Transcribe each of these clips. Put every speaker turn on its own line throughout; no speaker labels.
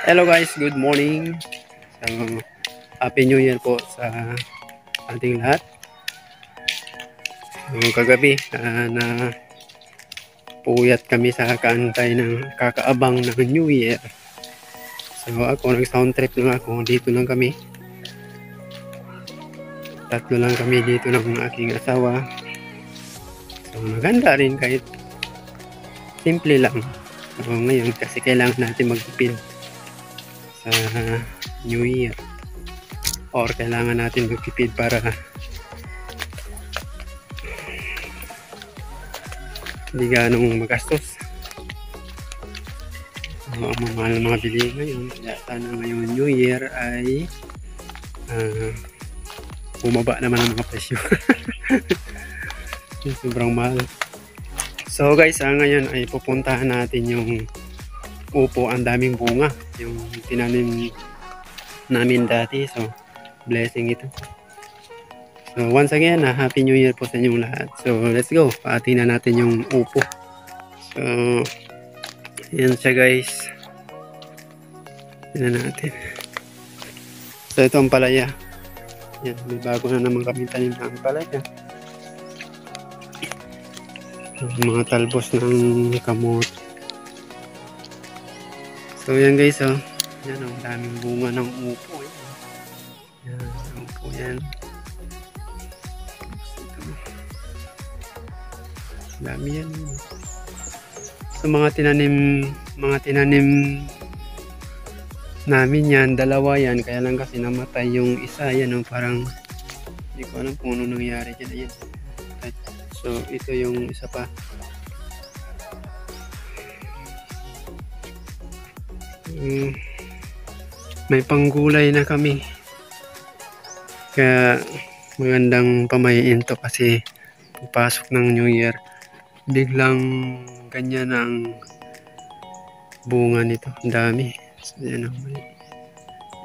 Hello guys, good morning. So, Happy New Year po sa ating lahat. So, kagabi na puyat kami sa kaantay ng kakaabang ng New Year. So ako, nag-sound trip lang ako. Dito lang kami. Tatlo lang kami dito ng aking asawa. So maganda rin kahit simple lang. So ngayon kasi kailangan natin magtipid sa New Year. Or kailangan natin magtipid para hindi ganong magastos. Ang mahal ng mga bili ngayon, kaya sana ngayong New Year ay bumaba naman ang mga presyo. Sobrang mahal. So guys, ngayon ay pupuntahan natin yung upo. Ang daming bunga, yung tinanim namin dati. So blessing ito. So once again, Happy New Year po sa inyong lahat. So let's go, paatin na natin yung upo. So yan siya guys. Yan natin. So ito ang palaya. Yan, may bago na naman kami tanim ng palaya. Mga talbos ng kamot. So yan guys, oh. Yan, ang daming bunga ng upo. Yan, upo yan. Dami yan. So mga tinanim namin yan, dalawa yan, kaya lang kasi namatay yung isa. Yan, oh, parang hindi ko alam kung ano nangyari dyan. Ayan. So ito yung isa pa. May panggulay na kami, kaya magandang pamahiin to kasi pagpasok ng New Year biglang ganyan ang bunga nito. Ang dami. So yan,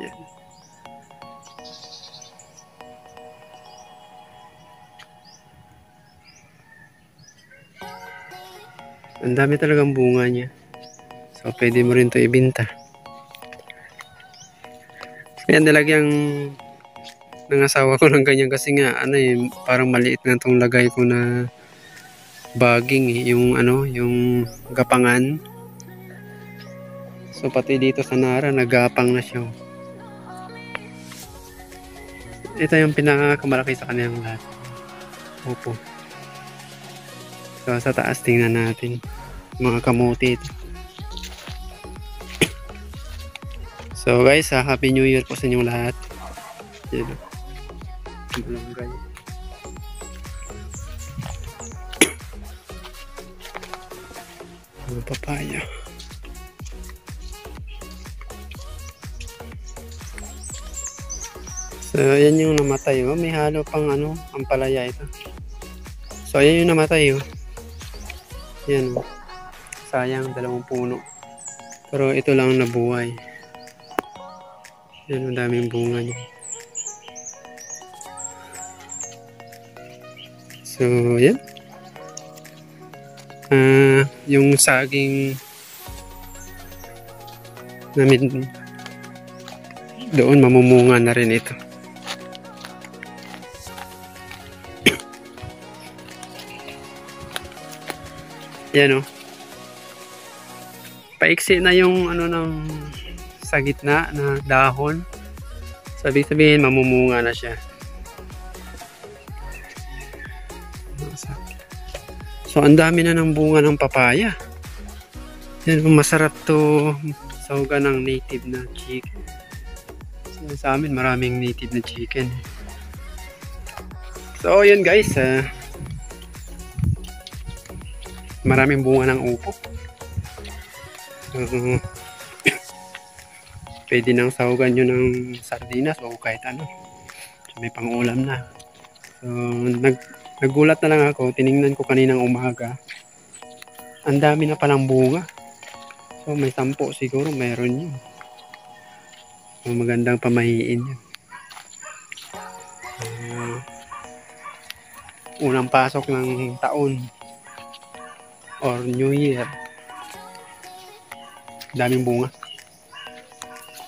yan. Ang dami talagang bunga niya. So pwede mo rin to ibenta. Kaya nilagyan ng asawa ko ng ganyan kasi nga parang maliit na itong lagay ko na baging, yung yung gapangan. So pati dito sa Nara nagapang na siya. Ito yung pinakamalaki sa kanilang lahat. Opo. So sa taas tingnan natin mga kamote ito. So guys, Happy New Year po sa inyong lahat. Yan. Malunggay. Mga papaya. So yan yung namatay, oh. May halo pang ampalaya ito. So yan yung namatay, oh. Yan, oh. Sayang, 2 puno. Pero ito lang nabuhay. Yan, ang daming bunga niya. So yan. Yung saging namin doon, mamumunga na rin ito. Yan, oh. Paiksi na yung ng sa gitna na dahon. Sabi sabihin mamumunga na siya. So ang dami na ng bunga ng papaya. Yan, masarap to sauga ng native na chicken. So, sa amin maraming native na chicken. So yun guys, maraming bunga ng upo. Pwede nang sahugan nyo ng sardinas o kahit ano. So, may pang-ulam na. So nagulat na lang ako, tiningnan ko kaninang umaga. Ang dami na palang bunga. So may 10 siguro meron yun. So, magandang pamahiin yun. Unang pasok ng taon or New Year, daming bunga.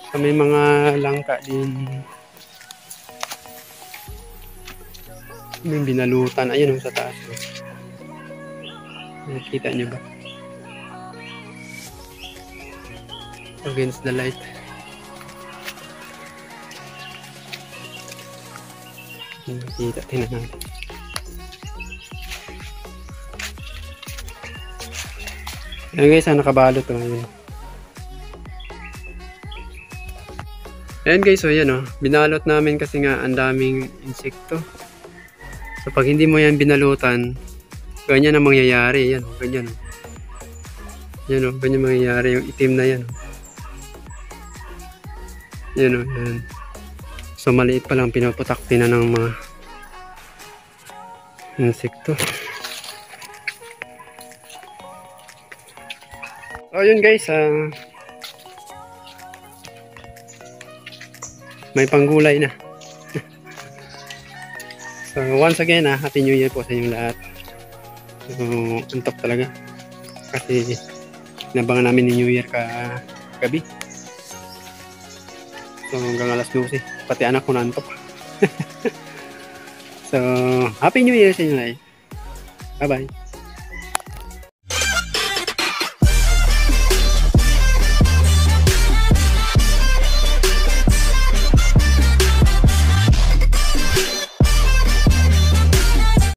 So, may mga langka din. May binalutan. Ayun sa taas. Nakikita nyo ba? Against the light. Nakikita. Tingnan natin. Ayan guys, nakabalot to. Ayan guys, so yan binalot namin kasi nga ang daming insekto. So pag hindi mo yan binalutan, ganyan ang mangyayari. Yan ganyan. Yan ganyan mangyayari yung itim na yan. Yan yan. So maliit pa lang pinaputakti na ng mga insekto. So yun guys, may panggulay na. So once again, Happy New Year po sa inyong lahat. So antok talaga kasi nabangan namin ni New Year gabi. So hanggang alas 12, pati anak ko nantok. So Happy New Year sa inyo lahat. Bye bye.